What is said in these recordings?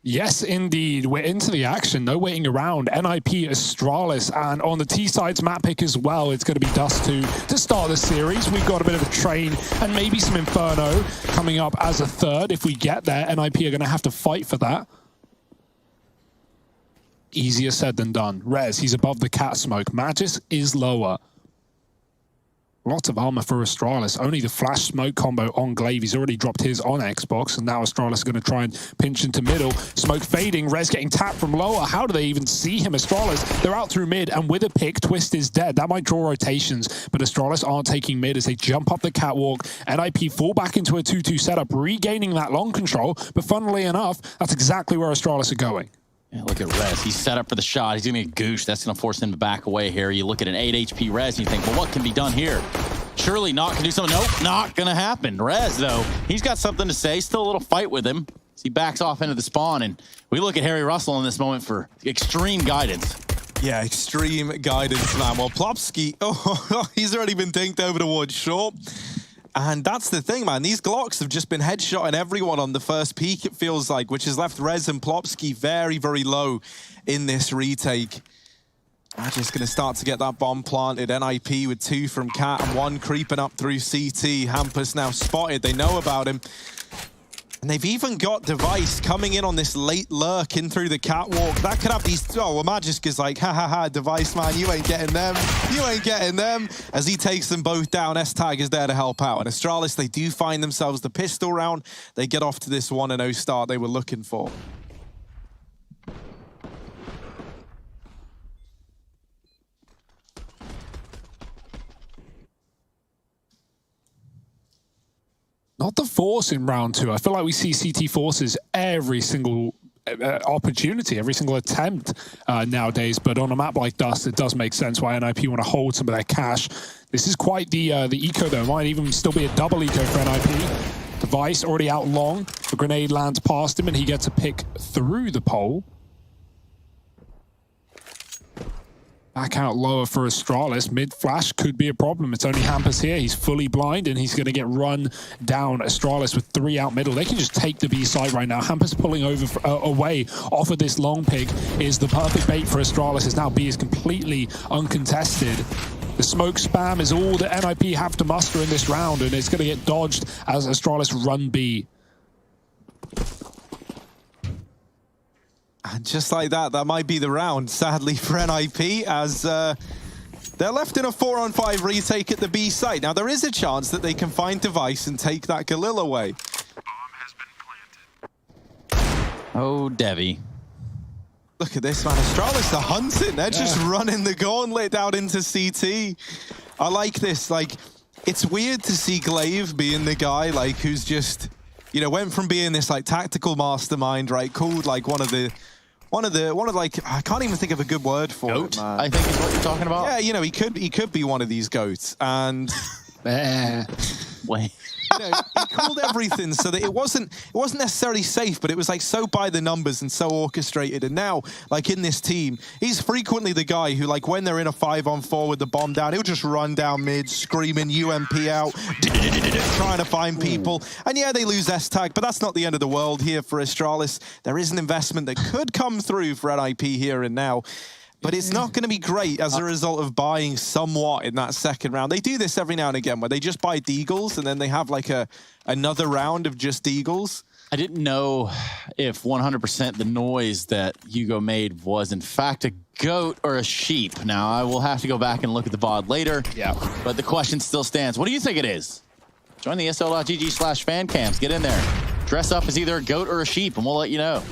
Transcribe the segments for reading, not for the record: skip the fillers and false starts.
Yes, indeed. We're into the action. No waiting around. NIP Astralis. And on the T-side's map pick as well, it's going to be Dust2 to start the series. We've got a bit of a train and maybe some Inferno coming up as a third. If we get there, NIP are going to have to fight for that. Easier said than done. Rez, he's above the cat smoke. Magis is lower. Lots of armor for Astralis. Only the flash smoke combo on Glaive. He's already dropped his on Xbox, and now Astralis is going to try and pinch into middle. Smoke fading. Rez getting tapped from lower. How do they even see him? Astralis, they're out through mid, and with a pick, Twist is dead. That might draw rotations, but Astralis aren't taking mid as they jump up the catwalk. NIP fall back into a 2-2 setup, regaining that long control, but funnily enough, that's exactly where Astralis are going. Yeah, look at Rez. He's set up for the shot. He's going to get goosh. That's going to force him to back away here. You look at an 8 HP Rez and you think, well, what can be done here? Surely Not can do something. Nope, not going to happen. Rez, though, he's got something to say. Still a little fight with him. So he backs off into the spawn. And we look at Harry Russell in this moment for extreme guidance. Yeah, extreme guidance, man. Well, Plopsky, he's already been dinked over towards short. And that's the thing, man. These Glocks have just been headshotting everyone on the first peak, it feels like, which has left Rez and Plopsky very, very low in this retake. I'm just going to start to get that bomb planted. NIP with 2 from Cat and 1 creeping up through CT. Hampus now spotted. They know about him. And they've even got Device coming in on this late lurk in through the catwalk. That could have these... Oh, well, Magiska's like, ha ha ha, Device, man, you ain't getting them. You ain't getting them. As he takes them both down, S-Tag is there to help out. And Astralis, they do find themselves the pistol round. They get off to this 1-0 start they were looking for. Not the Force in round 2. I feel like we see CT Forces every single opportunity, every single attempt nowadays. But on a map like Dust, it does make sense why NIP want to hold some of their cash. This is quite the eco, though. It might even still be a double eco for NIP. Device already out long. The grenade lands past him, and he gets a pick through the pole. Back out lower for Astralis. Mid-flash could be a problem. It's only Hampus here. He's fully blind, and he's going to get run down. Astralis with 3 out middle. They can just take the B side right now. Hampus pulling over away off of this long pick is the perfect bait for Astralis, as now B is completely uncontested. The smoke spam is all that NIP have to muster in this round, and it's going to get dodged as Astralis run B. And just like that, that might be the round, sadly, for NIP, as they're left in a 4-on-5 retake at the B site. Now, there is a chance that they can find Device and take that Galil away. Oh, Devi. Look at this, man. Astralis are hunting. They're just running the gauntlet out into CT. I like this. Like, it's weird to see Glaive being the guy, like, who's just, you know, went from being this, like, tactical mastermind, right, called, like, one of like, I can't even think of a good word for Goat, it, man. I think is what you're talking about. Yeah, you know, he could be one of these goats, and Wait. you know, he called everything so that it wasn't necessarily safe, but it was like so by the numbers and so orchestrated. And now, like in this team, he's frequently the guy who, like, when they're in a 5-on-4 with the bomb down, he'll just run down mid, screaming UMP out, trying to find people. And yeah, they lose S-Tag, but that's not the end of the world here for Astralis. There is an investment that could come through for NIP here and now. But it's not going to be great as a result of buying somewhat in that second round. They do this every now and again where they just buy Deagles and then they have like another round of just Deagles. I didn't know if 100% the noise that Hugo made was in fact a goat or a sheep. Now, I will have to go back and look at the VOD later. Yeah. But the question still stands. What do you think it is? Join the SL.gg/fancams. Get in there. Dress up as either a goat or a sheep, and we'll let you know.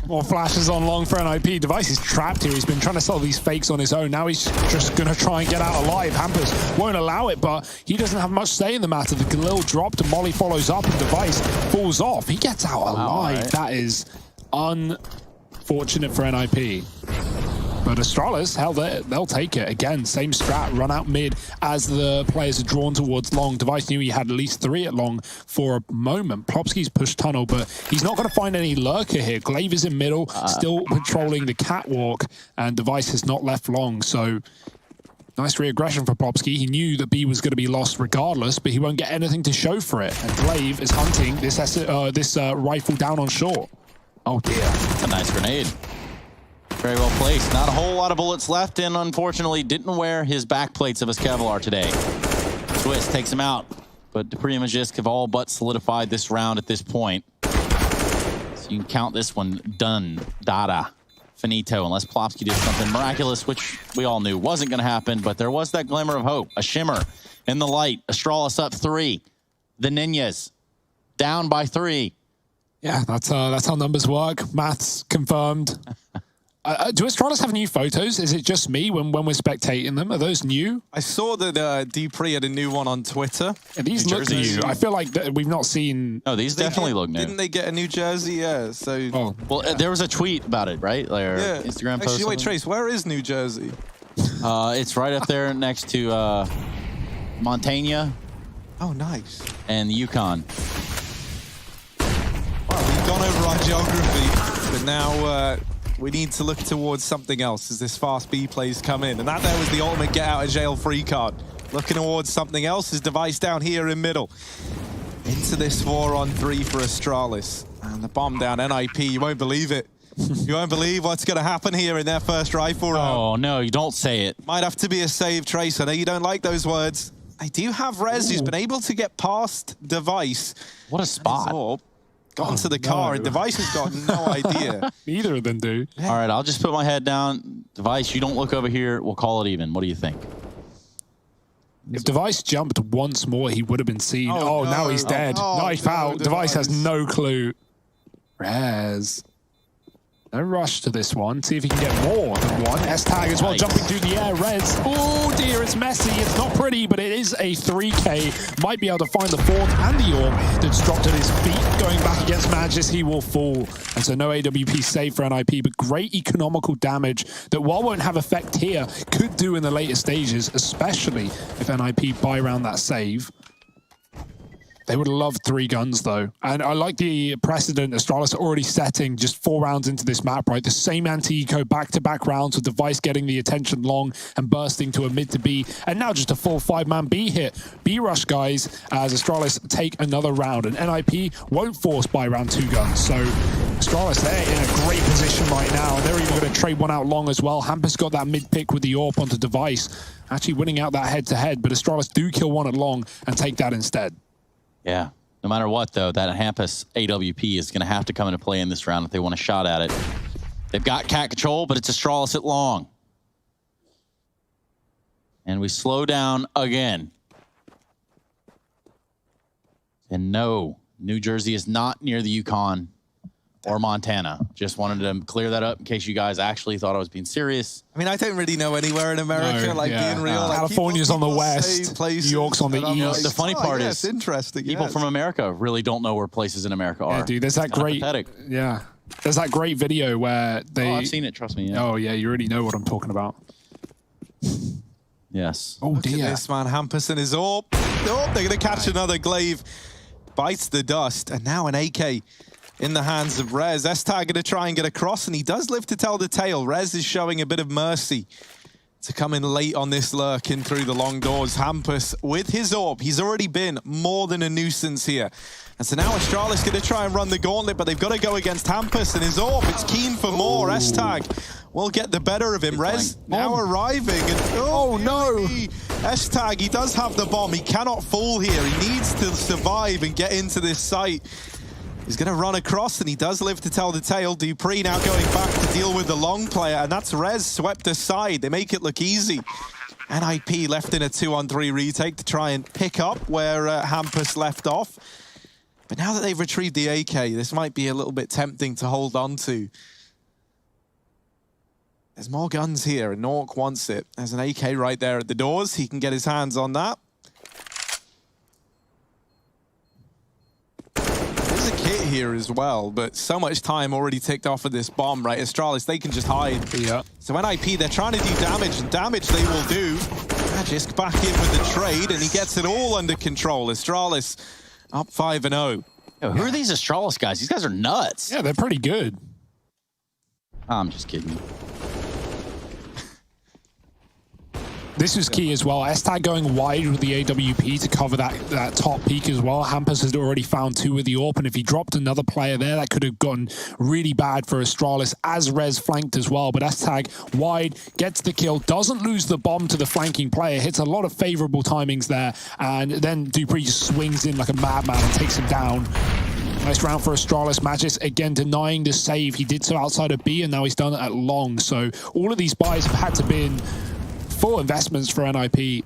More flashes on long for NIP. Device is trapped here. He's been trying to sell these fakes on his own. Now he's just going to try and get out alive. Hampus won't allow it, but he doesn't have much say in the matter. The Galil dropped and Molly follows up and Device falls off. He gets out alive. Right. That is unfortunate for NIP. But Astralis, hell, they'll take it. Again, same strat, run out mid as the players are drawn towards long. Device knew he had at least 3 at long for a moment. Plopsky's pushed tunnel, but he's not going to find any lurker here. Glaive is in middle, still patrolling the catwalk, and Device has not left long. So nice re-aggression for Plopsky. He knew that B was going to be lost regardless, but he won't get anything to show for it. And Glaive is hunting this rifle down on short. Oh, dear. A nice grenade. Very well placed. Not a whole lot of bullets left, and unfortunately didn't wear his backplates of his Kevlar today. Twist takes him out, but Dupree and Magisk have all but solidified this round at this point. So you can count this one done. Dada. Finito, unless Plopsky did something miraculous, which we all knew wasn't going to happen, but there was that glimmer of hope, a shimmer in the light. Astralis up 3. The Ninjas down by 3. Yeah, that's how numbers work. Maths confirmed. Do Astralis have new photos? Is it just me when we're spectating them? Are those new? I saw that Dupree had a new one on Twitter. Yeah, these look new. I feel like we've not seen... No, these definitely look new. Didn't they get a new jersey? Yeah, so... Oh. Well, there was a tweet about it, right? Like, yeah. Instagram post. Actually, wait, Trace, where is New Jersey? It's right up there next to Montana. Oh, nice. And the Yukon. Well, we've gone over our geography, but now we need to look towards something else as this fast B plays come in. And that there was the ultimate get-out-of-jail-free card. Looking towards something else, his device down here in middle. Into this 4-on-3 for Astralis. And the bomb down NIP, you won't believe it. You won't believe what's going to happen here in their first rifle round. Oh, no, you don't say it. Might have to be a save, Trace. I know you don't like those words. They do have Rez, who's been able to get past Device. What a spot. Got into the car, and Device has got no idea. Neither of them do. All right, I'll just put my head down. Device, you don't look over here. We'll call it even. What do you think? If Device jumped once more, he would have been seen. Oh, no. now he's dead. Knife out. Device has no clue. Rez. No rush to this one. See if he can get more than one. S-Tag as well, jumping through the air. Rez. Oh, dear, it's messy. It's not pretty, but it is a 3K. Might be able to find the fourth and the orb that's dropped at his feet. Going back against Magis, he will fall. And so no AWP save for NIP, but great economical damage that, while won't have effect here, could do in the later stages, especially if NIP buy around that save. They would love 3 guns, though. And I like the precedent Astralis are already setting just 4 rounds into this map, right? The same anti-eco back-to-back rounds with Device getting the attention long and bursting to a mid to B. And now just a full 5-man B hit. B-rush, guys, as Astralis take another round. And NIP won't force buy round 2 guns. So Astralis, they're in a great position right now. And they're even going to trade one out long as well. Hampus got that mid-pick with the AWP onto Device, actually winning out that head-to-head. But Astralis do kill one at long and take that instead. Yeah. No matter what, though, that Hampus AWP is going to have to come into play in this round if they want a shot at it. They've got cat control, but it's Astralis at long. And we slow down again. And no, New Jersey is not near the Yukon or Montana. Just wanted to clear that up in case you guys actually thought I was being serious. I mean, I don't really know anywhere in America, being real. Like, California's on the west, New York's on the east. The funny part is, interesting. People from America really don't know where places in America are. Yeah, dude, there's that great, there's that great video where they... Oh, I've seen it, trust me. Yeah. Oh, yeah, you already know what I'm talking about. Yes. Oh, dear. Look at this, man. Hampus and his AWP. Oh, they're going to catch another glaive. Bites the dust, and now an AK in the hands of Rez. S-Tag going to try and get across, and he does live to tell the tale. Rez is showing a bit of mercy to come in late on this lurk in through the long doors. Hampus with his AWP. He's already been more than a nuisance here. And so now Astralis going to try and run the gauntlet, but they've got to go against Hampus and his AWP. It's keen for more. S-Tag will get the better of him. Rez now arriving. And, oh no! S-Tag, he does have the bomb. He cannot fall here. He needs to survive and get into this site. He's going to run across, and he does live to tell the tale. Dupree now going back to deal with the long player, and that's Rez swept aside. They make it look easy. NIP left in a 2-on-3 retake to try and pick up where Hampus left off. But now that they've retrieved the AK, this might be a little bit tempting to hold on to. There's more guns here, and Nork wants it. There's an AK right there at the doors. He can get his hands on that. Here as well, but so much time already ticked off of this bomb, right? Astralis, they can just hide. Yeah. So NIP, they're trying to do damage, and damage they will do. Magisk back in with the trade, and he gets it all under control. Astralis up 5-0. Yo, who are these Astralis guys? These guys are nuts. Yeah, they're pretty good. I'm just kidding. This was key as well. S-Tag going wide with the AWP to cover that top peak as well. Hampus had already found 2 with the AWP, and if he dropped another player there, that could have gotten really bad for Astralis, as Rez flanked as well. But S-Tag wide, gets the kill, doesn't lose the bomb to the flanking player, hits a lot of favorable timings there, and then Dupree just swings in like a madman and takes him down. Nice round for Astralis. Magis again denying the save. He did so outside of B, and now he's done it at long. So all of these buys have had to be full investments for NIP.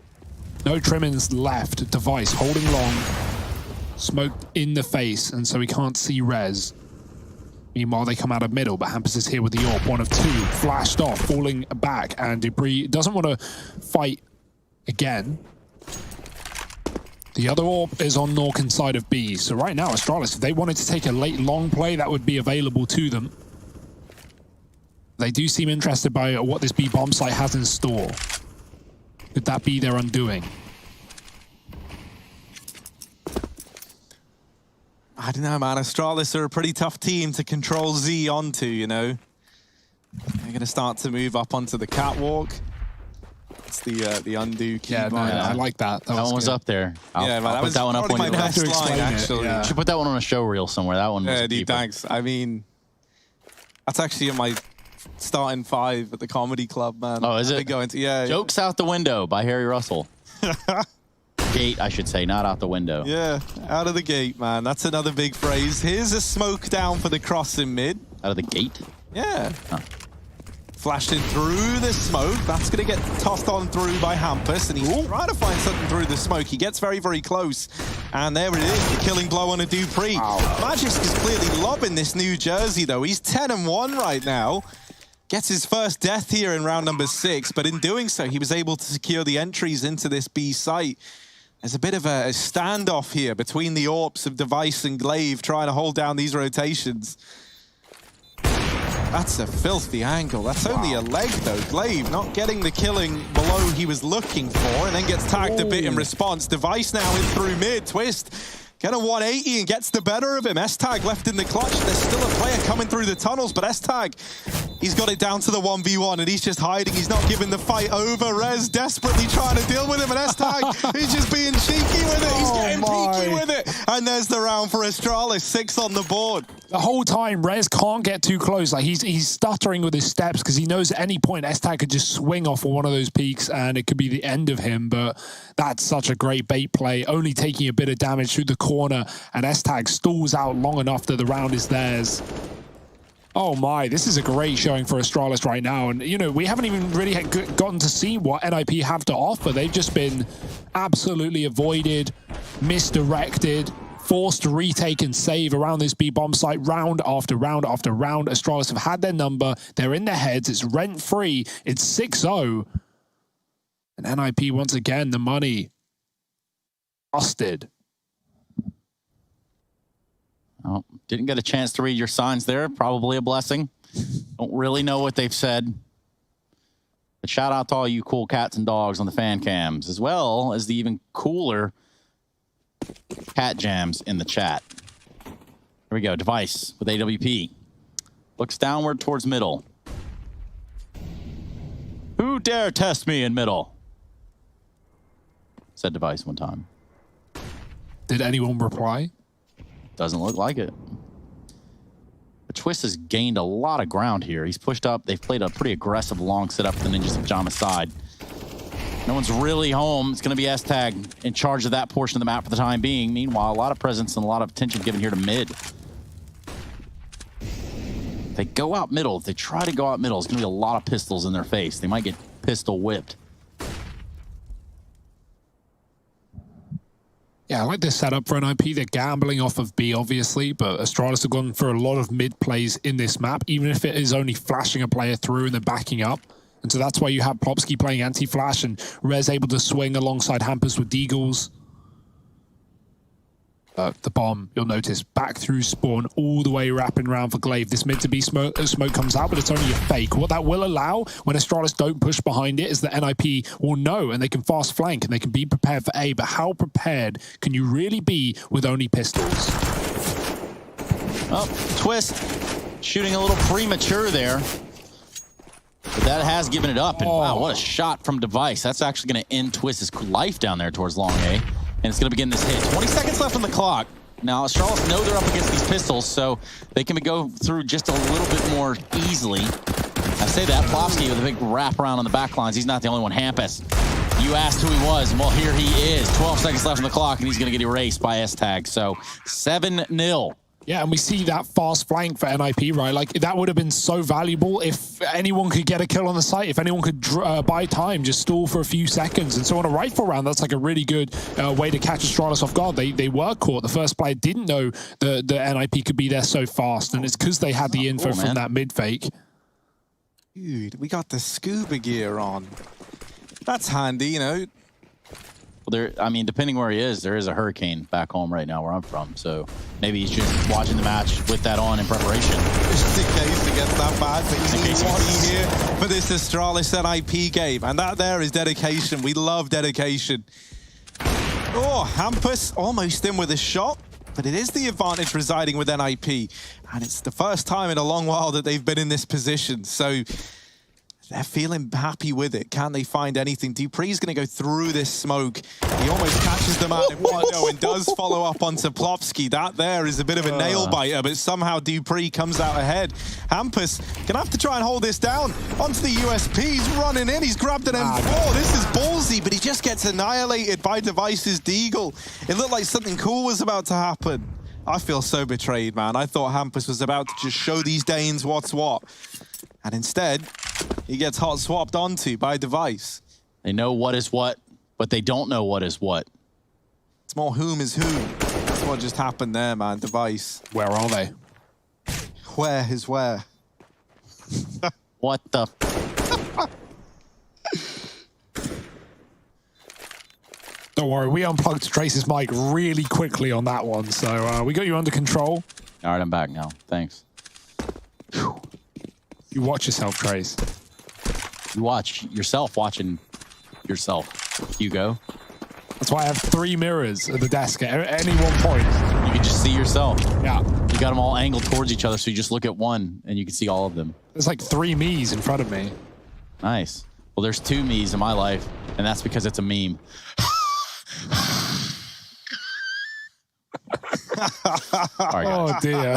No trimmings left. Device holding long. Smoke in the face, and so we can't see Rez. Meanwhile, they come out of middle, but Hampus is here with the AWP. 1 of 2. Flashed off, falling back, and Dupree doesn't want to fight again. The other AWP is on Norcan side of B. So right now, Astralis, if they wanted to take a late long play, that would be available to them. They do seem interested by what this B bomb site has in store. Could that be their undoing? I don't know, man. Astralis are a pretty tough team to control Z onto, you know. They're going to start to move up onto the catwalk. It's the undo key. Yeah, no, I like that. That one was up there. I'll put that one up on my your best line, actually. Yeah. You should put that one on a show reel somewhere. That one was Yeah, dude, thanks. I mean, that's actually in my starting 5 at the comedy club, man. Oh, is it? Going to, yeah. Jokes Out the Window by Harry Russell. Gate, I should say, not out the window. Yeah, out of the gate, man. That's another big phrase. Here's a smoke down for the cross in mid. Out of the gate? Yeah. Huh. Flashing through the smoke. That's going to get tossed on through by Hampus, and he's trying to find something through the smoke. He gets very, very close. And there it is, the killing blow on a Dupree. Wow. Magis is clearly lobbing this New Jersey, though. He's 10-1 right now. Gets his first death here in round number 6, but in doing so, he was able to secure the entries into this B site. There's a bit of a standoff here between the AWPs of Device and Glaive trying to hold down these rotations. That's a filthy angle. That's only a leg, though. Glaive not getting the killing below he was looking for, and then gets tagged a bit in response. Device now in through mid. Twist get a 180 and gets the better of him. S-Tag left in the clutch. There's still a player coming through the tunnels, but S-Tag, he's got it down to the 1v1, and he's just hiding. He's not giving the fight over. Rez desperately trying to deal with him, and S-Tag, he's just being cheeky with it. He's getting peaky with it. And there's the round for Astralis. 6 on the board. The whole time, Rez can't get too close. Like he's stuttering with his steps because he knows at any point S-Tag could just swing off of one of those peaks and it could be the end of him. But that's such a great bait play, only taking a bit of damage through the corner, and S-Tag stalls out long enough that the round is theirs. Oh my, this is a great showing for Astralis right now. And, you know, we haven't even really gotten to see what NIP have to offer. They've just been absolutely avoided, misdirected, forced to retake and save around this B bomb site round after round after round. Astralis have had their number. They're in their heads. It's rent-free. It's 6-0. And NIP, once again, the money busted. Oh, didn't get a chance to read your signs there. Probably a blessing. Don't really know what they've said. But shout out to all you cool cats and dogs on the fan cams, as well as the even cooler cat jams in the chat. Here we go. Device with AWP. Looks downward towards middle. Who dare test me in middle? Said Device one time. Did anyone reply? Doesn't look like it. But Twist has gained a lot of ground here. He's pushed up. They've played a pretty aggressive long setup for the Ninjas of Jama side. No one's really home. It's going to be S-Tag in charge of that portion of the map for the time being. Meanwhile, a lot of presence and a lot of attention given here to mid. If they go out middle, if they try to go out middle, it's going to be a lot of pistols in their face. They might get pistol whipped. Yeah, I like this setup for NIP. They're gambling off of B, obviously, but Astralis have gone for a lot of mid plays in this map, even if it is only flashing a player through and then backing up. And so that's why you have Plopsky playing anti-flash and Rez able to swing alongside Hampus with Deagles. The bomb, you'll notice, back through spawn, all the way wrapping around for Glaive. This mid-to-B smoke comes out, but it's only a fake. What that will allow, when Astralis don't push behind it, is that NIP will know, and they can fast flank, and they can be prepared for A. But how prepared can you really be with only pistols? Oh, Twist shooting a little premature there. But that has given it up. And wow, what a shot from Device. That's actually going to end Twist's life down there towards long A. And it's going to begin this hit. 20 seconds left on the clock. Now, Astralis know they're up against these pistols, so they can go through just a little bit more easily. I say that, Plofsky with a big wraparound on the back lines. He's not the only one. Hampus, you asked who he was, and well, here he is. 12 seconds left on the clock, and he's going to get erased by S-Tag. So 7-0. Yeah, and we see that fast flank for NIP, right? Like, that would have been so valuable if anyone could get a kill on the site, if anyone could buy time, just stall for a few seconds. And so on a rifle round, that's like a really good way to catch Astralis off guard. They were caught. The first player didn't know the NIP could be there so fast, and it's because they had the info from that mid fake. Dude, we got the scuba gear on. That's handy, you know. Well, I mean, depending where he is, there is a hurricane back home right now where I'm from. So maybe he's just watching the match with that on in preparation. Just in case it gets that bad. But you need one here for this Astralis NIP game. And that there is dedication. We love dedication. Oh, Hampus almost in with a shot. But it is the advantage residing with NIP. And it's the first time in a long while that they've been in this position. So they're feeling happy with it. Can they find anything? Dupree's going to go through this smoke. He almost catches them out in window and does follow up onto Plofsky. That there is a bit of a nail biter, but somehow Dupree comes out ahead. Hampus going to have to try and hold this down. Onto the USP. He's running in. He's grabbed an M4. This is ballsy, but he just gets annihilated by Device's Deagle. It looked like something cool was about to happen. I feel so betrayed, man. I thought Hampus was about to just show these Danes what's what. And instead, he gets hot swapped onto by Device. They know what is what, but they don't know what is what. It's more whom is who. That's what just happened there, man. Device. Where are they? Where is where? What the? Don't worry, we unplugged Trace's mic really quickly on that one, so we got you under control. All right, I'm back now. Thanks. Whew. You watch yourself, Trace. You watch yourself watching yourself, Hugo. That's why I have 3 mirrors at the desk at any one point. You can just see yourself. Yeah. You got them all angled towards each other, so you just look at one and you can see all of them. There's like 3 me's in front of me. Nice. Well, there's 2 me's in my life, and that's because it's a meme. Oh, dear.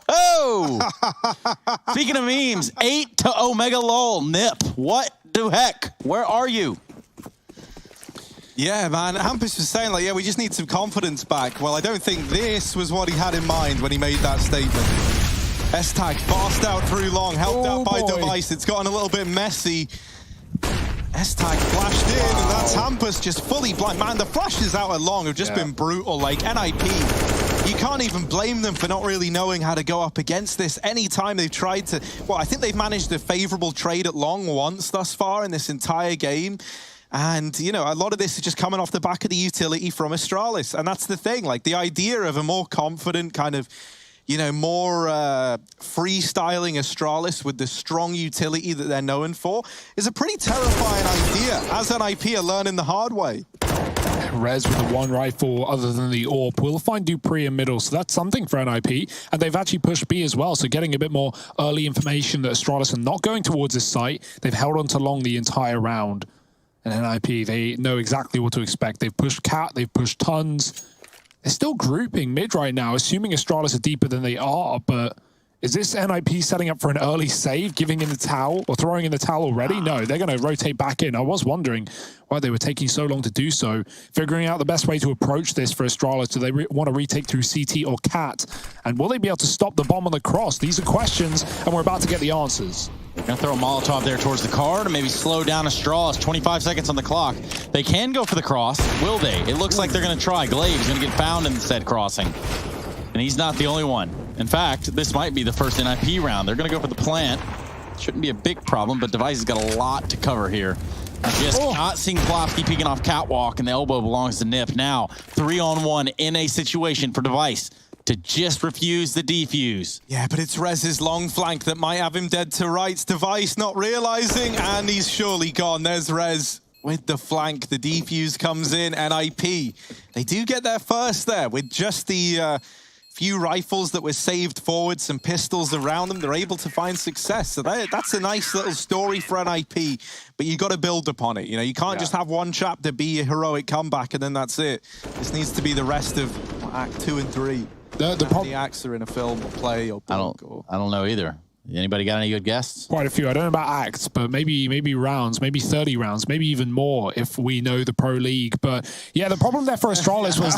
Oh! Speaking of memes, 8 to Omega Lol. Nip. What the heck? Where are you? Yeah, man. Hampus was saying, like, yeah, we just need some confidence back. Well, I don't think this was what he had in mind when he made that statement. S-Tag fast out through long, helped out by Device. It's gotten a little bit messy. S-Tag flashed in, and that's Hampus just fully blind. Man, the flashes out at long have just been brutal. Like, NIP, you can't even blame them for not really knowing how to go up against this. Anytime they've tried to... Well, I think they've managed a favorable trade at long once thus far in this entire game. And, you know, a lot of this is just coming off the back of the utility from Astralis. And that's the thing. Like, the idea of a more confident kind of... You know, more freestyling Astralis with the strong utility that they're known for is a pretty terrifying idea, as NIP are learning the hard way. Rez with the 1 rifle other than the AWP. We'll find Dupree in middle, so that's something for NIP. And they've actually pushed B as well, so getting a bit more early information that Astralis are not going towards this site. They've held on to long the entire round. And NIP, they know exactly what to expect. They've pushed Cat, they've pushed tons. They're still grouping mid right now, assuming Astralis are deeper than they are, but is this NIP setting up for an early save, giving in the towel, or throwing in the towel already? No, they're going to rotate back in. I was wondering why they were taking so long to do so, figuring out the best way to approach this for Astralis. Do they want to retake through CT or Cat? And will they be able to stop the bomb on the cross? These are questions, and we're about to get the answers. Gonna throw a Molotov there towards the car to maybe slow down Astralis. 25 seconds on the clock. They can go for the cross. Will they? It looks like they're gonna try. Glave's gonna get found in said crossing. And he's not the only one. In fact, this might be the first NIP round. They're gonna go for the plant. Shouldn't be a big problem, but Device has got a lot to cover here. Just not seeing Plofsky peeking off catwalk, and the elbow belongs to Nip. Now, 3-on-1 in a situation for Device to just refuse the defuse. Yeah, but it's Rez's long flank that might have him dead to rights. Device not realizing, and he's surely gone. There's Rez with the flank. The defuse comes in. NIP, they do get there first there with just the few rifles that were saved forward, some pistols around them, they're able to find success. So that's a nice little story for NIP, but you got to build upon it. You know, you can't just have one chapter be a heroic comeback and then that's it. This needs to be the rest of Act 2 and 3. The acts are in a film or play or book. I don't know either. Anybody got any good guesses? Quite a few. I don't know about acts, but maybe rounds, maybe 30 rounds, maybe even more if we know the Pro League. But yeah, the problem there for Astralis was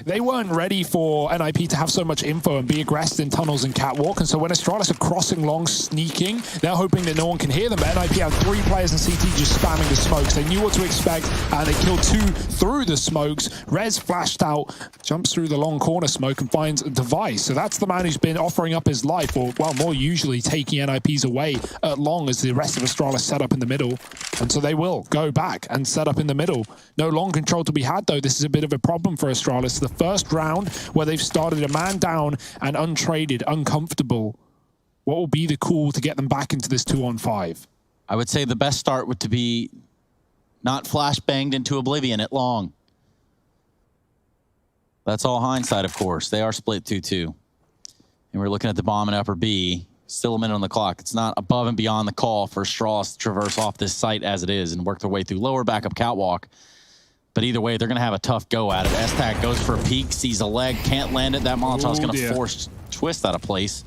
they weren't ready for NIP to have so much info and be aggressive in tunnels and catwalk. And so when Astralis are crossing long, sneaking, they're hoping that no one can hear them. But NIP had 3 players in CT just spamming the smokes. They knew what to expect, and they killed 2 through the smokes. Rez flashed out, jumps through the long corner smoke and finds a device. So that's the man who's been offering up his life, or well, more usually taking NIPs away at long as the rest of Astralis set up in the middle. And so they will go back and set up in the middle. No long control to be had, though. This is a bit of a problem for Astralis. The first round where they've started a man down and untraded, uncomfortable. What will be the call to get them back into this 2-on-5? I would say the best start would to be not flash banged into oblivion at long. That's all hindsight, of course. They are split 2-2. And we're looking at the bomb in upper B. Still a minute on the clock. It's not above and beyond the call for Astralis to traverse off this site as it is and work their way through lower backup catwalk. But either way, they're going to have a tough go at it. S-Tag goes for a peek, sees a leg, can't land it. That Molotov's going to force Twist out of place.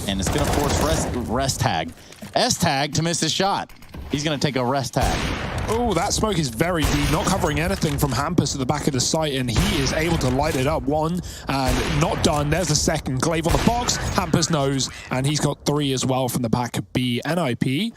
And it's going to force rest tag. S-Tag to miss his shot. He's going to take a rest tag. Oh, that smoke is very deep, not covering anything from Hampus at the back of the site, and he is able to light it up. 1 and not done. There's the second. Glaive on the box. Hampus knows, and he's got 3 as well from the back of B. NIP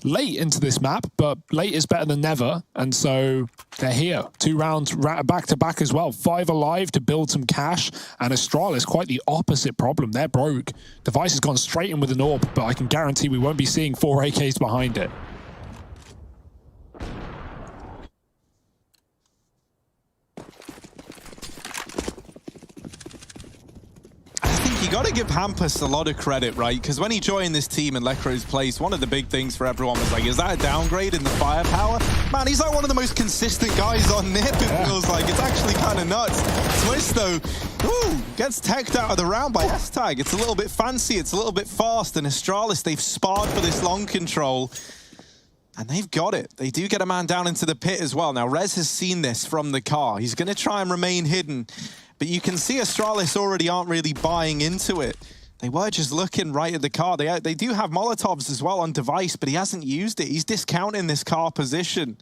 late into this map, but late is better than never, and so they're here. 2 rounds back to back as well. 5 alive to build some cash, and Astralis quite the opposite problem. They're broke. Device has gone straight in with an AWP, but I can guarantee we won't be seeing 4 AKs behind it. You got to give Hampus a lot of credit, right? Because when he joined this team in Lecro's place, one of the big things for everyone was like, is that a downgrade in the firepower? Man, he's like one of the most consistent guys on NIP, it feels like. It's actually kind of nuts. Twist, though, gets teched out of the round by S-Tag. It's a little bit fancy, it's a little bit fast, and Astralis, they've sparred for this long control. And they've got it. They do get a man down into the pit as well. Now, Rez has seen this from the car. He's going to try and remain hidden. But you can see Astralis already aren't really buying into it. They were just looking right at the car. They do have Molotovs as well on device, but he hasn't used it. He's discounting this car position.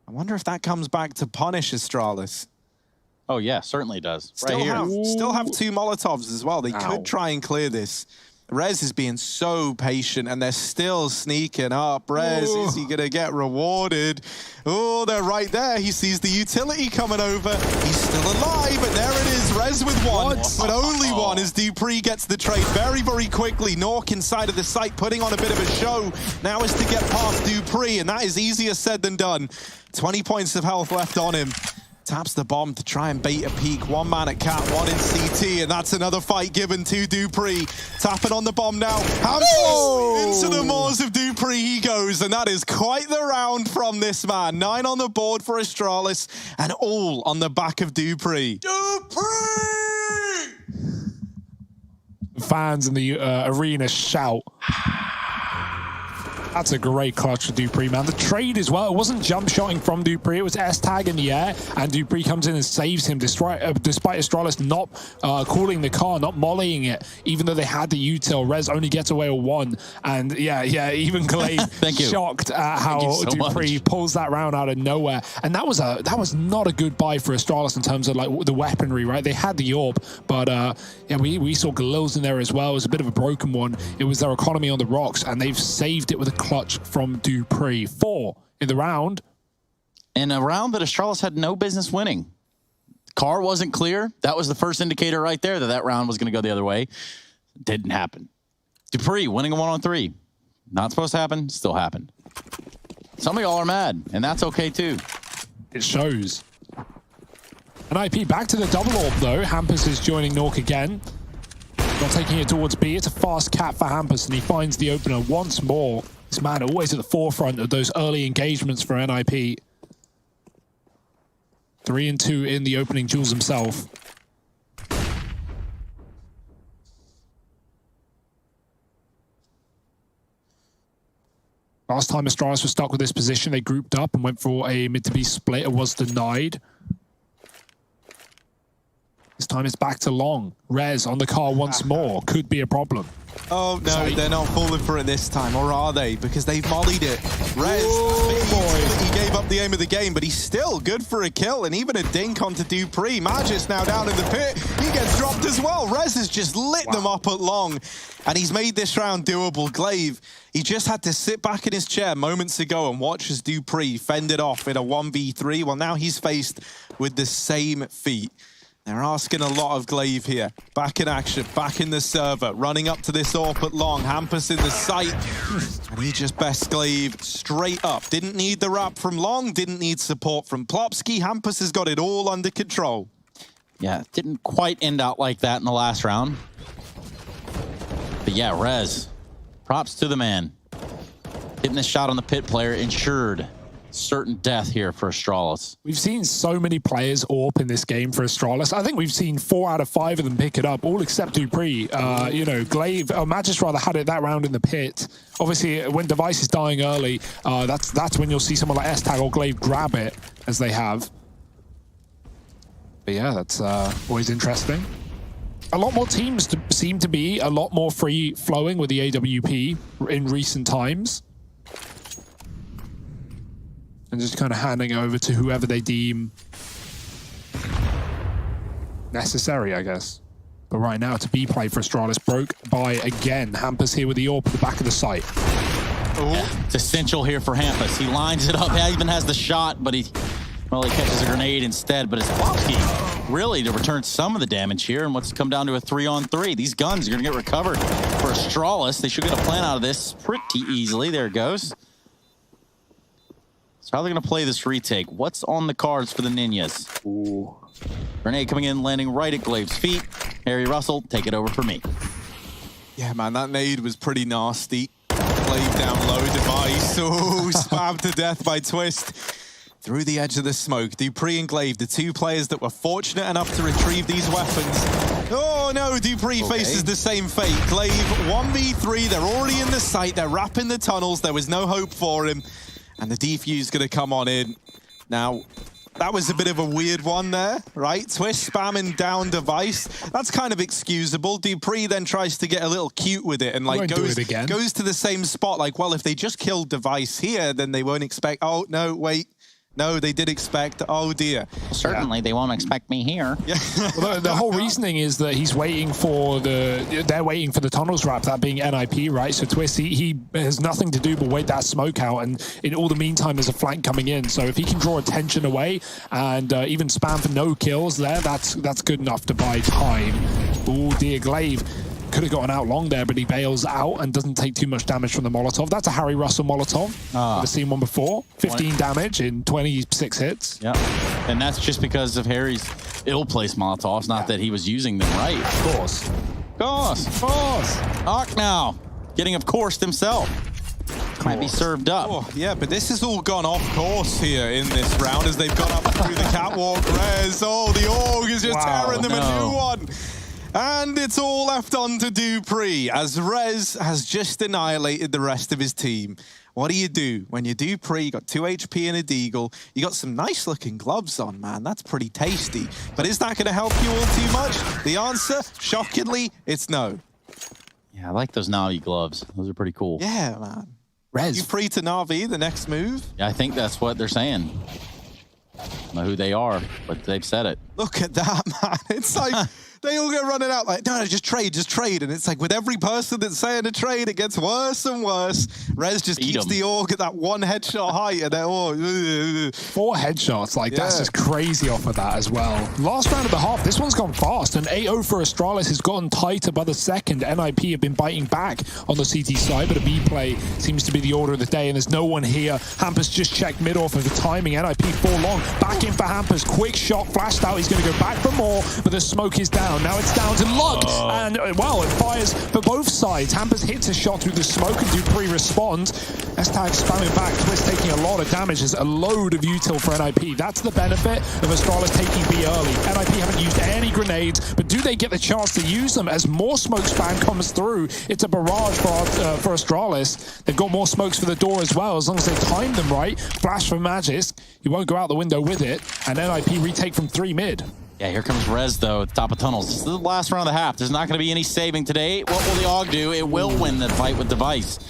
I wonder if that comes back to punish Astralis. Oh, yeah, certainly does. Still have 2 Molotovs as well. They could try and clear this. Rez is being so patient, and they're still sneaking up. Rez, is he going to get rewarded? Oh, they're right there. He sees the utility coming over. He's still alive, and there it is. Rez with 1, but only 1 as Dupree gets the trade very, very quickly. Nork inside of the site, putting on a bit of a show. Now is to get past Dupree, and that is easier said than done. 20 points of health left on him. Taps the bomb to try and bait a peek. 1 man at cat, 1 in CT, and that's another fight given to Dupree. Tapping on the bomb now. Hampus into the maws of Dupree he goes, and that is quite the round from this man. 9 on the board for Astralis, and all on the back of Dupree. Dupree! Fans in the arena shout. That's a great clutch for Dupree, man. The trade as well, it wasn't jump shotting from Dupree, it was S-Tag in the air, and Dupree comes in and saves him despite Astralis not calling the car, not mollying it, even though they had the util. Rez only gets away with 1, and yeah, even Glaive shocked at how Dupree pulls that round out of nowhere. And that was not a good buy for Astralis in terms of like the weaponry, right? They had the AWP, but yeah, we saw Galil's in there as well. It was a bit of a broken one. It was their economy on the rocks, and they've saved it with a clutch from Dupree. 4 in the round. In a round that Astralis had no business winning. Car wasn't clear. That was the first indicator right there that round was going to go the other way. Didn't happen. Dupree winning a 1-on-3. Not supposed to happen. Still happened. Some of y'all are mad, and that's okay too. It shows. An IP back to the double AWP though. Hampus is joining Nork again. Not taking it towards B. It's a fast cap for Hampus, and he finds the opener once more. This man always at the forefront of those early engagements for NIP. 3 and 2 in the opening duels himself. Last time Astralis was stuck with this position, they grouped up and went for a mid-to-B split. It was denied. This time it's back to long. Rez on the car once more. Could be a problem. Oh, no, Sorry. they're not falling for it this time, or are they? Because they've mollied it. Rez, he gave up the aim of the game, but he's still good for a kill, and even a dink onto Dupree. Magis now down in the pit. He gets dropped as well. Rez has just lit them up at long, and he's made this round doable. Glaive, he just had to sit back in his chair moments ago and watch as Dupree fended off in a 1v3. Well, now he's faced with the same feat. They're asking a lot of Glaive here. Back in action, back in the server, running up to this AWP at long. Hampus in the sight, and he just best Glaive straight up. Didn't need the wrap from long, didn't need support from Plopsky. Hampus has got it all under control. Yeah, didn't quite end out like that in the last round. But yeah, Rez, props to the man. Hitting the shot on the pit player ensured certain death here for Astralis. We've seen so many players AWP in this game for Astralis. I think we've seen 4 out of 5 of them pick it up, all except Dupree. You know, Glaive, Magis rather had it that round in the pit. Obviously, when Device is dying early, that's when you'll see someone like S-Tag or Glaive grab it, as they have. But yeah, that's always interesting. A lot more teams seem to be a lot more free-flowing with the AWP in recent times. And just kind of handing over to whoever they deem necessary, I guess. But right now, it's a B play for Astralis. Broke by again. Hampus here with the AWP at the back of the site. Yeah, it's essential here for Hampus. He lines it up. He even has the shot, but he catches a grenade instead. But it's Plopsky really to return some of the damage here. And what's come down to a 3-on-3. These guns are going to get recovered for Astralis. They should get a plan out of this pretty easily. There it goes. So how are they going to play this retake? What's on the cards for the Ninjas? Ooh. Grenade coming in, landing right at Glaive's feet. Harry Russell, take it over for me. Yeah, man, that nade was pretty nasty. Glaive down low, Device. Oh, spammed to death by Twist. Through the edge of the smoke, Dupree and Glaive, the 2 players that were fortunate enough to retrieve these weapons. Oh no, Dupree faces the same fate. Glaive, 1v3, they're already in the site, they're wrapping the tunnels, there was no hope for him. And the defuse going to come on in. Now, that was a bit of a weird one there, right? Twist spamming down Device. That's kind of excusable. Dupree then tries to get a little cute with it and like goes to the same spot. Like, well, if they just killed Device here, then they won't expect, oh, no, wait. No, they did expect, oh dear. Certainly, they won't expect me here. Yeah. Well, the whole reasoning is that he's waiting for they're waiting for the tunnels wrap, that being NIP, right? So Twist, he has nothing to do but wait that smoke out, and in all the meantime, there's a flank coming in. So if he can draw attention away and even spam for no kills there, that's good enough to buy time. Oh dear, Glaive could have gotten out long there, but he bails out and doesn't take too much damage from the Molotov. That's a Harry Russell Molotov. I've seen one before. 15 damage in 26 hits. Yeah, and that's just because of Harry's ill-placed Molotovs, not that he was using them right. Of course. Of course. Hawk now, getting of course himself. Might be served up. Oh, yeah, but this has all gone off course here in this round as they've gone up through the catwalk. Rez, oh, the AUG is just tearing them a new one. And it's all left on to Dupree as Rez has just annihilated the rest of his team. What do? When you Dupree, you got 2 HP and a deagle. You got some nice looking gloves on, man. That's pretty tasty. But is that going to help you all too much? The answer, shockingly, it's no. Yeah, I like those Navi gloves. Those are pretty cool. Yeah, man. Rez. Dupree to Navi, the next move. Yeah, I think that's what they're saying. I don't know who they are, but they've said it. Look at that, man. It's like... They all go running out like, no, just trade. And it's like with every person that's saying a trade, it gets worse and worse. Rez just keeps the AUG at that 1 headshot height. And they're all... 4 headshots, like that's just crazy off of that as well. Last round of the half, this one's gone fast. And 8-0 for Astralis has gotten tighter by the second. NIP have been biting back on the CT side, but a B play seems to be the order of the day. And there's no one here. Hampus just checked mid off of the timing. NIP 4 long. Back in for Hampus. Quick shot, flashed out. He's going to go back for more, but the smoke is down. down. Now it's down to luck. And, well, it fires for both sides. Hampers hits a shot through the smoke and Dupree responds. S-Tag spamming back. Twist taking a lot of damage. There's a load of util for NIP. That's the benefit of Astralis taking B early. NIP haven't used any grenades, but do they get the chance to use them as more smoke spam comes through? It's a barrage for Astralis. They've got more smokes for the door as well, as long as they time them right. Flash for Magis. He won't go out the window with it. And NIP retake from 3 mid. Yeah, here comes Rez, though, at the top of tunnels. This is the last round of the half. There's not going to be any saving today. What will the AUG do? It will win the fight with Device.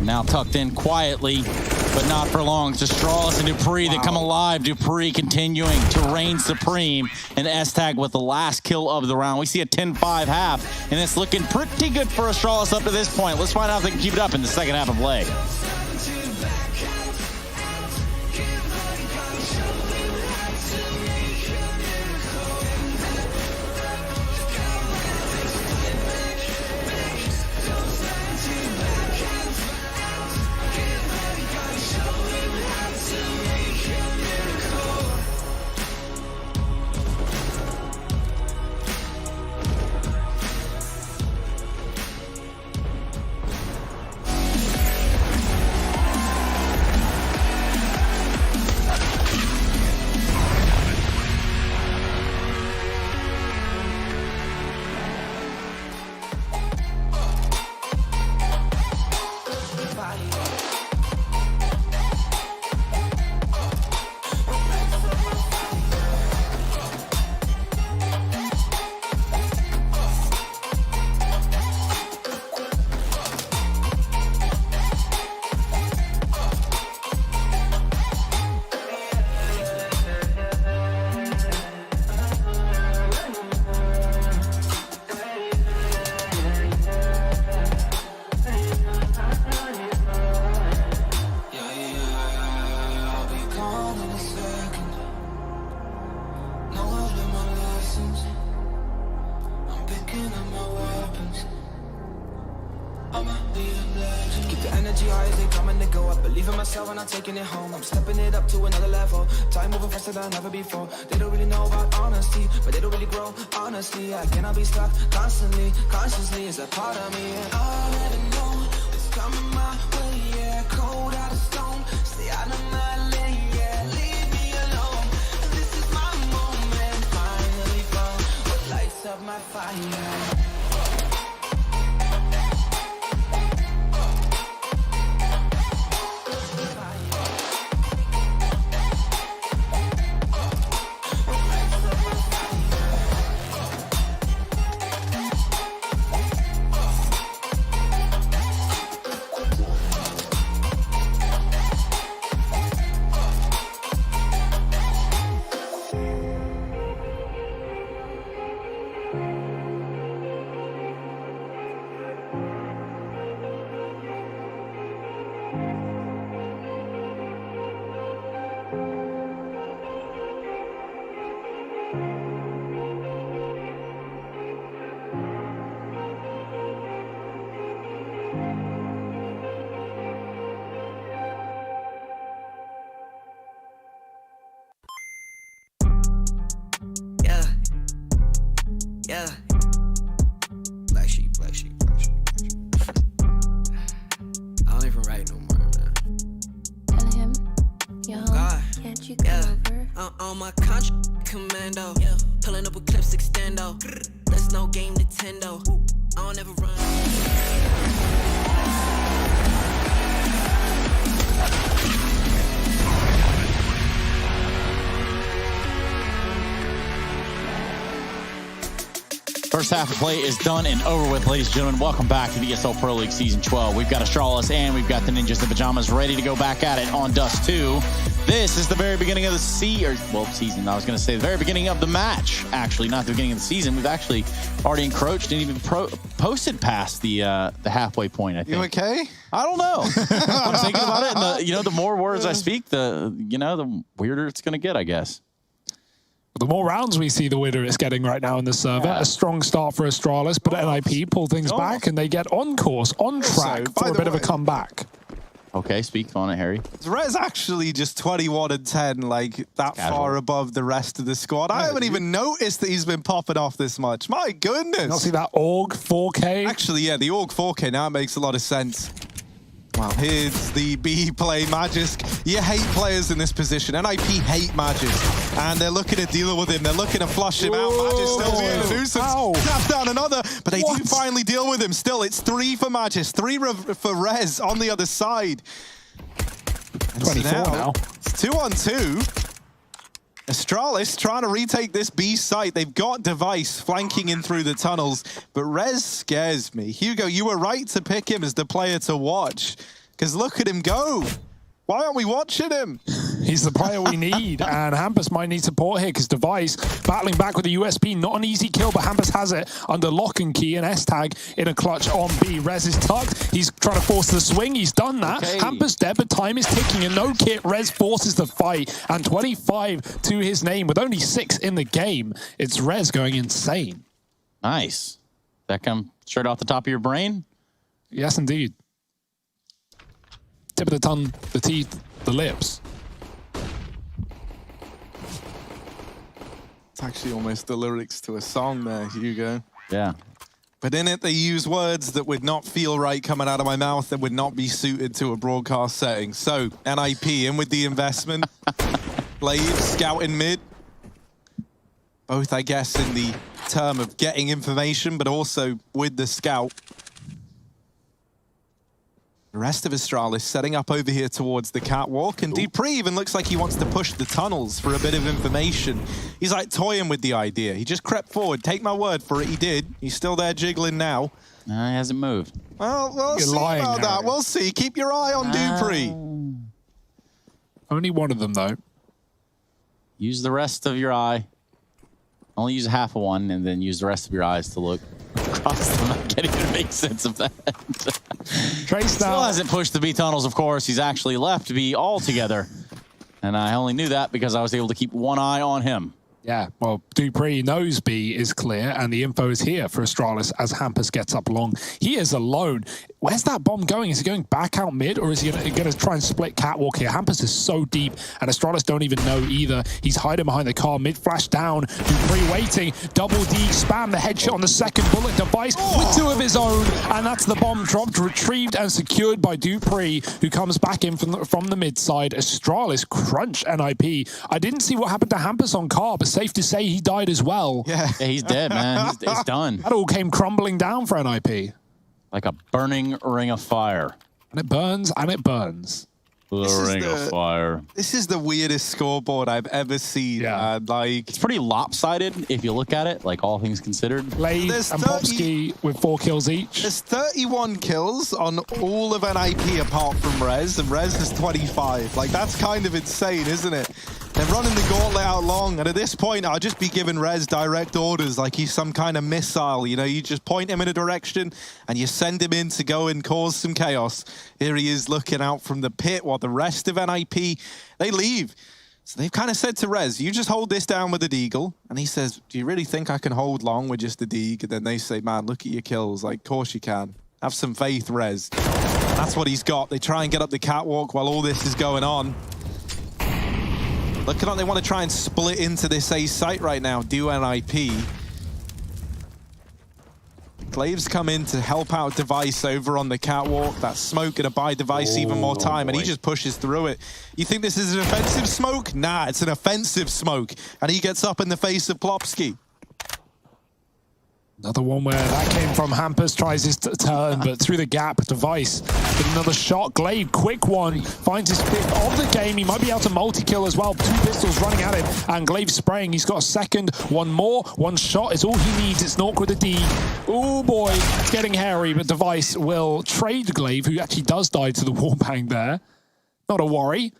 Now tucked in quietly, but not for long. It's Astralis and Dupree that come alive. Dupree continuing to reign supreme. And S-Tag with the last kill of the round. We see a 10-5 half, and it's looking pretty good for Astralis up to this point. Let's find out if they can keep it up in the second half of play. When I'm taking it home, I'm stepping it up to another level. Time moving faster than ever before. They don't really know about honesty, but they don't really grow. Honestly, I cannot be stopped constantly. Consciously is a part of me, and I already know what's coming my way. Yeah, cold out of stone, stay out of my lane. Yeah, leave me alone. This is my moment, finally found what lights up my fire. Yeah. Black sheep, black sheep, black sheep, black sheep. I don't even write no more, man. Tell him, yo, God. can't you come over? On my contract commando. Yeah. Pulling up with clips extendo. Let's no game Nintendo. I don't ever run. First half of play is done and over with, ladies and gentlemen. Welcome back to the ESL Pro League Season 12. We've got Astralis and we've got the Ninjas in Pajamas ready to go back at it on Dust 2. This is the very beginning of the season. I was going to say the very beginning of the match. Actually, not the beginning of the season. We've actually already encroached and even posted past the halfway point, I think. You okay? I don't know. I'm thinking about it, and the more words I speak, the weirder it's going to get, I guess. The more rounds we see, the winner it's getting right now in the server. Yeah. A strong start for Astralis, but NIP pull things back and they get on course, on track for a bit of a comeback. Okay, speak on it, Harry. Rez actually just 21 and 10, like that far above the rest of the squad. I haven't even noticed that he's been popping off this much. My goodness. Not see that AUG 4K? Actually, yeah, the AUG 4K now makes a lot of sense. Well, here's the B play, Magisk. You hate players in this position. NIP hate Magisk. And they're looking to deal with him. They're looking to flush him out. Magisk still being a nuisance. Snap down another. But they do finally deal with him. Still, it's 3 for Magisk, 3 for Rez on the other side. And 24 so now. It's 2-on-2. Astralis trying to retake this B site. They've got Device flanking in through the tunnels, but Rez scares me. Hugo, you were right to pick him as the player to watch, because look at him go. Why aren't we watching him? He's the player we need, and Hampus might need support here because Device battling back with the USP. Not an easy kill, but Hampus has it under lock and key, and S-Tag in a clutch on B. Rez is tucked. He's trying to force the swing. He's done that. Okay. Hampus dead, but time is ticking, and no kit. Rez forces the fight, and 25 to his name with only 6 in the game. It's Rez going insane. Nice. That come straight off the top of your brain? Yes, indeed. Tip of the tongue, the teeth, the lips. It's actually almost the lyrics to a song there, Hugo. Yeah. But in it, they use words that would not feel right coming out of my mouth, that would not be suited to a broadcast setting. So, NIP in with the investment. Blade scouting mid. Both, I guess, in the term of getting information, but also with the scout. The rest of Astralis setting up over here towards the catwalk, and Dupree even looks like he wants to push the tunnels for a bit of information. He's like toying with the idea. He just crept forward. Take my word for it, he did. He's still there jiggling now. He hasn't moved. Well, we'll see about that. We'll see. Keep your eye on Dupree. Only one of them, though. Use the rest of your eye. Only use half of one, and then use the rest of your eyes to look across them. I can't even make sense of that. Trace Still now. hasn't pushed the B tunnels, of course. He's actually left B altogether. And I only knew that because I was able to keep one eye on him. Yeah, well, Dupree knows B is clear, and the info is here for Astralis as Hampus gets up long. He is alone. Where's that bomb going? Is he going back out mid, or is he going to try and split catwalk here? Hampus is so deep, and Astralis don't even know either. He's hiding behind the car, mid flash down. Dupree waiting, double D, spam the headshot on the second bullet. Device with 2 of his own, and that's the bomb dropped, retrieved and secured by Dupree, who comes back in from the mid side. Astralis crunch NIP. I didn't see what happened to Hampus on car, but safe to say he died as well. Yeah, he's dead, man. He's done. That all came crumbling down for NIP. Like a burning ring of fire. And it burns, and it burns. The ring of fire. This is the weirdest scoreboard I've ever seen. Yeah. Like, It's pretty lopsided if you look at it, like all things considered. Blade There's and 30 Popsky with 4 kills each. there's 31 kills on all of NIP apart from Rez, and Rez has 25. Like, that's kind of insane, isn't it? They're running the gauntlet out long, and at this point, I'll just be giving Rez direct orders like he's some kind of missile. You know, you just point him in a direction, and you send him in to go and cause some chaos. Here he is looking out from the pit while the rest of NIP, they leave. So they've kind of said to Rez, you just hold this down with the Deagle. And he says, do you really think I can hold long with just the Deagle? And then they say, man, look at your kills. Like, of course you can. Have some faith, Rez. That's what he's got. They try and get up the catwalk while all this is going on. Looking like they want to try and split into this A site right now, do NIP. Glaive's come in to help out Device over on the catwalk. That smoke gonna buy Device even more time, and he just pushes through it. You think this is an offensive smoke? Nah, it's an offensive smoke. And he gets up in the face of Plopsky. Another one where that came from. Hampus tries his turn, but through the gap, Device with another shot. Glaive, quick one, finds his 5th of the game. He might be able to multi-kill as well. 2 pistols running at him, and Glaive spraying. He's got a second, one more. 1 shot is all he needs. It's Nork with a D. Oh boy, it's getting hairy, but Device will trade Glaive, who actually does die to the wallbang there. Not a worry.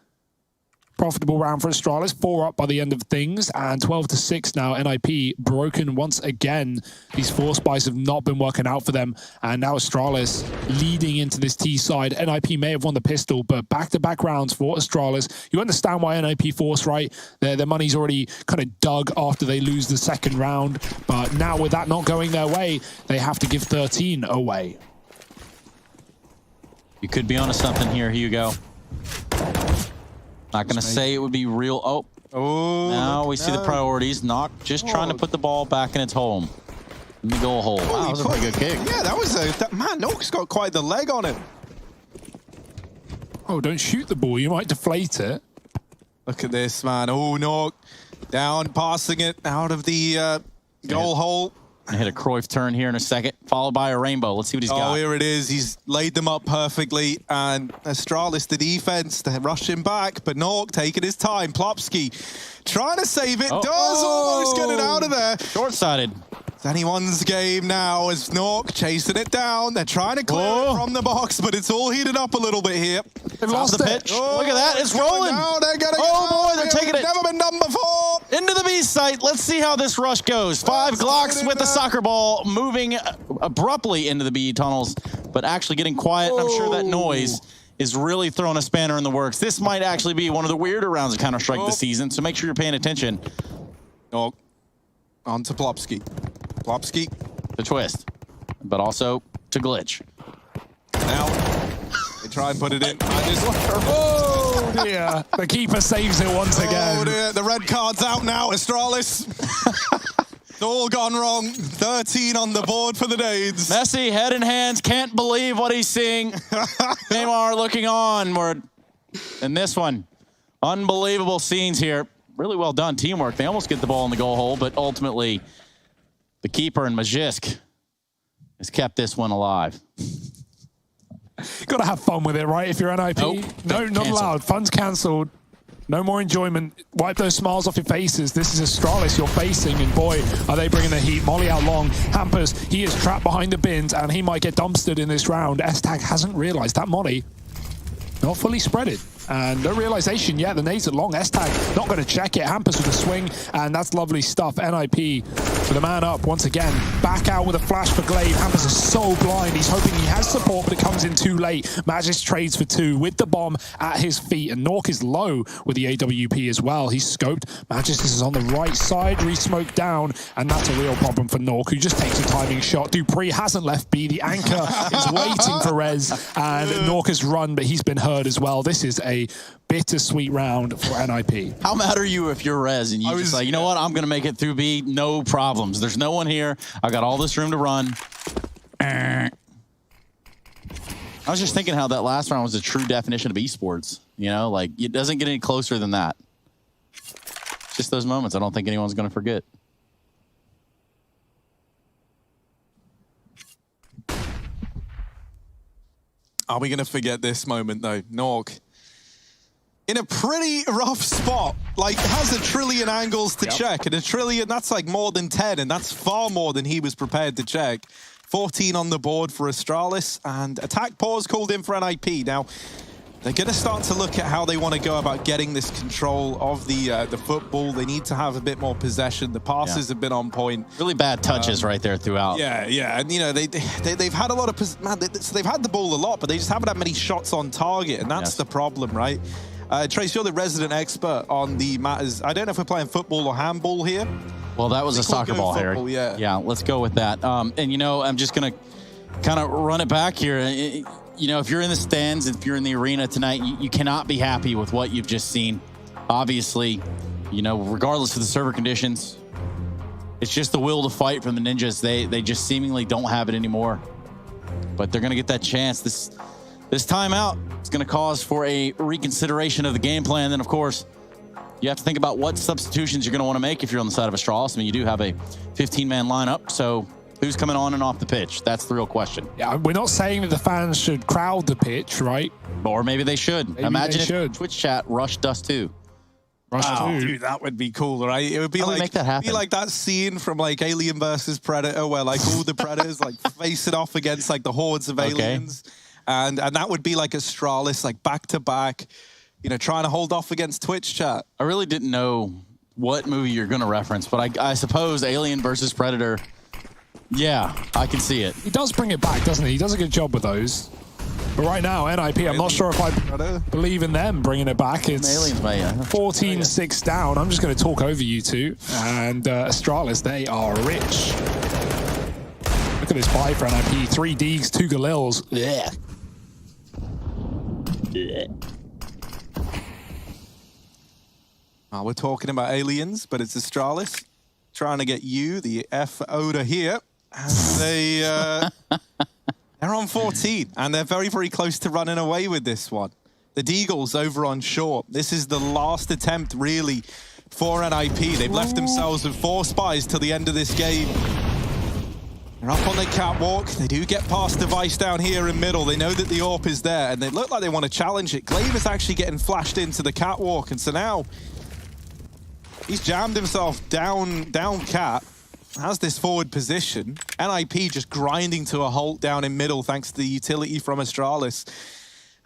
Profitable round for Astralis, 4 up by the end of things, and 12-6 now. NIP broken once again. These 4 spies have not been working out for them, and now Astralis leading into this T side. NIP may have won the pistol, but back-to-back rounds for Astralis. You understand why NIP force, right? Their money's already kind of dug after they lose the second round, but now with that not going their way, they have to give 13 away. You could be onto something here, Hugo. Not gonna say it would be real. Oh, now we see the priorities. Knock just trying to put the ball back in its home. In the goal hole. Wow, that was a pretty good kick. Yeah, that was a... Man, Noak's got quite the leg on him. Oh, don't shoot the ball. You might deflate it. Look at this, man. Oh, Noak. Down, passing it out of the goal hole. And hit a Cruyff turn here in a second, followed by a rainbow. Let's see what he's got. Oh, here it is. He's laid them up perfectly. And Astralis, the defense, to rush him back. But Noak taking his time. Plopsky trying to save it. Does almost get it out of there. Short-sided. It's anyone's game now as Noak chasing it down. They're trying to clear it from the box, but it's all heated up a little bit here. They've lost the pitch. Look at that. It's rolling. They're getting boy, they're taking it. Never been done before. Into the B site. Let's see how this rush goes. 5 Glocks with the soccer ball moving abruptly into the B tunnels, but actually getting quiet. I'm sure that noise is really throwing a spanner in the works. This might actually be one of the weirder rounds of Counter-Strike this season, so make sure you're paying attention. Oh, on to Plopsky. Plopsky. The twist, but also to glitch. Now, they try and put it in. Oh, dear. The keeper saves it once again. Oh, dear. The red card's out now, Astralis. It's all gone wrong. 13 on the board for the Nades. Messi, head in hands, can't believe what he's seeing. Neymar looking on. In this one, unbelievable scenes here. Really well done teamwork. They almost get the ball in the goal hole, but ultimately, the keeper and Majisk has kept this one alive. Got to have fun with it, right? If you're NIP. Nope. No, not allowed. Fun's cancelled. No more enjoyment. Wipe those smiles off your faces. This is Astralis you're facing, and boy, are they bringing the heat. Molly out long. Hampers, he is trapped behind the bins, and he might get dumpstered in this round. S-Tag hasn't realized that Molly not fully spreaded. And no realization yet. The nades are long. S-Tag not going to check it. Hampers with a swing, and that's lovely stuff. NIP with a man up once again. Back out with a flash for Glaive. Hampers is so blind. He's hoping he has support, but it comes in too late. Magis trades for 2 with the bomb at his feet, and Nork is low with the AWP as well. He's scoped. Magis is on the right side, re-smoked down, and that's a real problem for Nork, who just takes a timing shot. Dupree hasn't left B. The anchor is waiting for Rez, and Nork has run, but he's been heard as well. This is a bittersweet round for NIP. How mad are you if you're Rez and you just like, you know what, I'm going to make it through B, no problems. There's no one here. I got all this room to run. I was just thinking how that last round was a true definition of esports. You know, like it doesn't get any closer than that. It's just those moments I don't think anyone's going to forget. Are we going to forget this moment, though? Nork, in a pretty rough spot, like has a trillion angles to check, and a trillion, that's like more than 10, and that's far more than he was prepared to check. 14 on the board for Astralis, and attack pause called in for NIP. Now, they're going to start to look at how they want to go about getting this control of the football. They need to have a bit more possession. The passes have been on point. Really bad touches right there throughout. Yeah, and you know they've had a lot of so they've had the ball a lot, but they just haven't had many shots on target, and that's the problem, right? Trace, you're the resident expert on the matters. I don't know if we're playing football or handball here. Well, that was a soccer ball, Harry. Yeah, let's go with that. And you know, I'm just gonna kind of run it back here. You know, if you're in the stands, if you're in the arena tonight, you cannot be happy with what you've just seen. Obviously, you know, regardless of the server conditions, it's just the will to fight from the Ninjas. They just seemingly don't have it anymore. But they're going to get that chance. This timeout is going to cause for a reconsideration of the game plan. Then, of course, you have to think about what substitutions you're going to want to make if you're on the side of Astralis. I mean, you do have a 15-man lineup, so who's coming on and off the pitch? That's the real question. Yeah, we're not saying that the fans should crowd the pitch, right? Or maybe they should. Maybe Imagine if Twitch chat rushed Dust2. Dude, that would be cool, right? It would be like make that happen? Be like that scene from like Alien versus Predator, where like all the predators like face it off against like the hordes of aliens, and that would be like Astralis, like back to back, you know, trying to hold off against Twitch chat. I really didn't know what movie you're going to reference, but I suppose Alien versus Predator. Yeah, I can see it. He does bring it back, doesn't he? He does a good job with those. But right now, NIP, I'm not sure if I believe in them bringing it back. It's 14-6 down. I'm just going to talk over you two. And Astralis, they are rich. Look at this buy for NIP. 3 Deegs, 2 Galils. Yeah. We're talking about aliens, but it's Astralis trying to get you, the F Oda here. And they're on 14, and they're very, very close to running away with this one. The Deagles over on short. This is the last attempt, really, for NIP. They've left themselves with 4 spies till the end of this game. They're up on the catwalk. They do get past device down here in middle. They know that the AWP is there, and they look like they want to challenge it. Glaive is actually getting flashed into the catwalk, and so now he's jammed himself down cat. Has this forward position. NIP just grinding to a halt down in middle thanks to the utility from Astralis.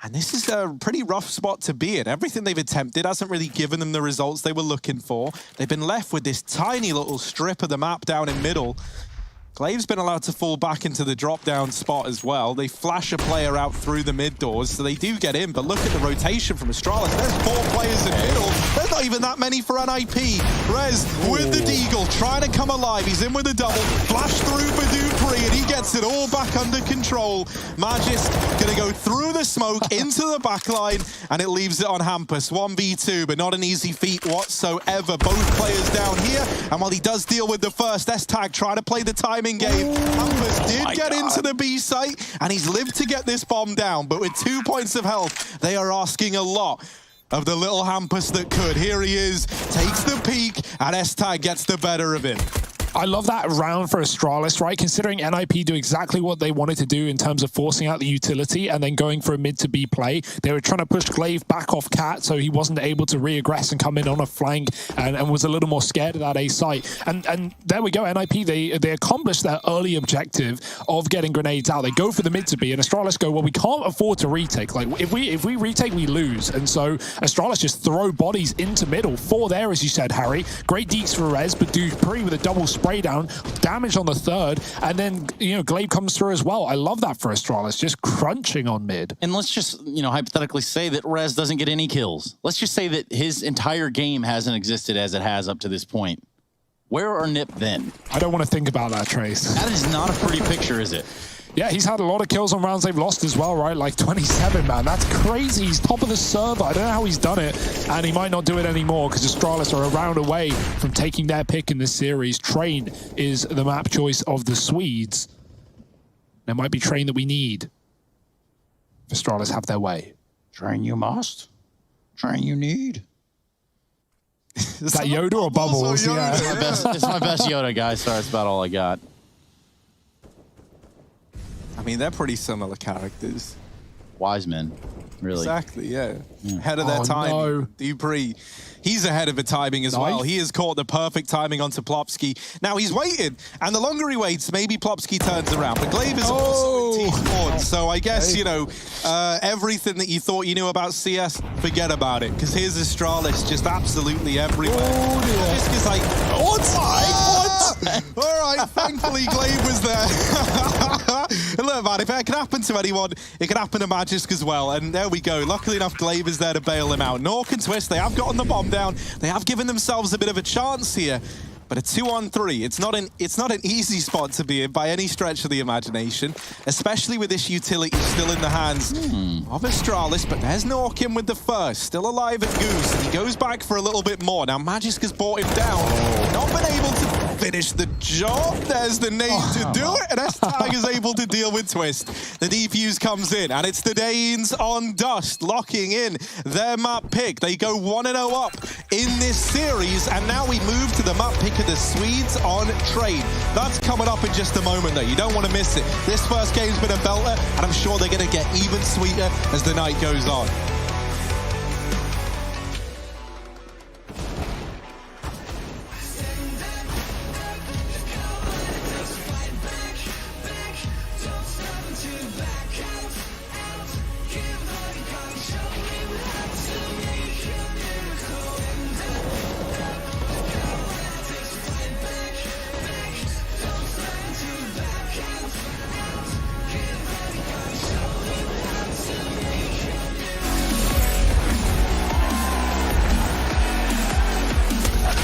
And this is a pretty rough spot to be in. Everything they've attempted hasn't really given them the results they were looking for. They've been left with this tiny little strip of the map down in middle. Glaive's been allowed to fall back into the drop-down spot as well. They flash a player out through the mid doors, so they do get in, but look at the rotation from Astralis. There's 4 players in middle. There's not even that many for NIP. Rez with the Deagle, trying to come alive. He's in with a double. Flash through for Dupree, and he gets it all back under control. Magisk gonna go through the smoke into the backline, and it leaves it on Hampus. 1v2, but not an easy feat whatsoever. Both players down here, and while he does deal with the first S-tag, trying to play the time game. Hampus did get into the B site, and he's lived to get this bomb down, but with 2 points of health, they are asking a lot of the little Hampus that could. Here he is, takes the peek, and S-Tag gets the better of him. I love that round for Astralis, right? Considering NIP do exactly what they wanted to do in terms of forcing out the utility and then going for a mid to B play. They were trying to push Glaive back off Cat so he wasn't able to re-aggress and come in on a flank and was a little more scared of that A site. And there we go, NIP, they accomplished their early objective of getting grenades out. They go for the mid to B, and Astralis go, well, we can't afford to retake. Like, if we retake, we lose. And so Astralis just throw bodies into middle. 4 there, as you said, Harry. Great deeks for Rez, but Dupree with a double spray down, damage on the 3rd, and then, you know, Glaive comes through as well. I love that for Astralis, just crunching on mid. And let's just, you know, hypothetically say that Rez doesn't get any kills. Let's just say that his entire game hasn't existed as it has up to this point. Where are Nip then? I don't want to think about that, Trace. That is not a pretty picture, is it? Yeah, he's had a lot of kills on rounds they've lost as well, right? Like 27, man. That's crazy. He's top of the server. I don't know how he's done it, and he might not do it anymore because Astralis are a round away from taking their pick in this series. Train is the map choice of the Swedes. There might be Train that we need. Astralis have their way. Train you must. Train you need. Is that Yoda or Bubbles? Yoda. Yeah. It's my best Yoda, guys. Sorry, that's about all I got. I mean, they're pretty similar characters. Wise men, really. Exactly, yeah. Ahead of their Oh, timing. no. Dupree, he's ahead of the timing as well. He has caught the perfect timing onto Plopsky. Now he's waited, and the longer he waits, maybe Plopsky turns around. But Glaive is also a team sport, so I guess, you know, everything that you thought you knew about CS, forget about it. Because here's Astralis just absolutely everywhere. This is like, what? All right, thankfully Glaive was there. Look, man, if it can happen to anyone, it can happen to Magisk as well. And there we go. Luckily enough, Glaive is there to bail him out. Nork and Twist, they have gotten the bomb down. They have given themselves a bit of a chance here. But a 2-on-3, it's not an easy spot to be in by any stretch of the imagination, especially with this utility still in the hands of Astralis. But there's Norkin with the first, still alive at Goose, and he goes back for a little bit more. Now Magisk has brought him down, not been able to finish the job. There's the nade to do it, and S-Tag is able to deal with Twist. The defuse comes in, and it's the Danes on Dust, locking in their map pick. They go 1-0 up in this series, and now we move to the map pick of the Swedes on Train. That's coming up in just a moment, though. You don't want to miss it. This first game's been a belter, and I'm sure they're going to get even sweeter as the night goes on.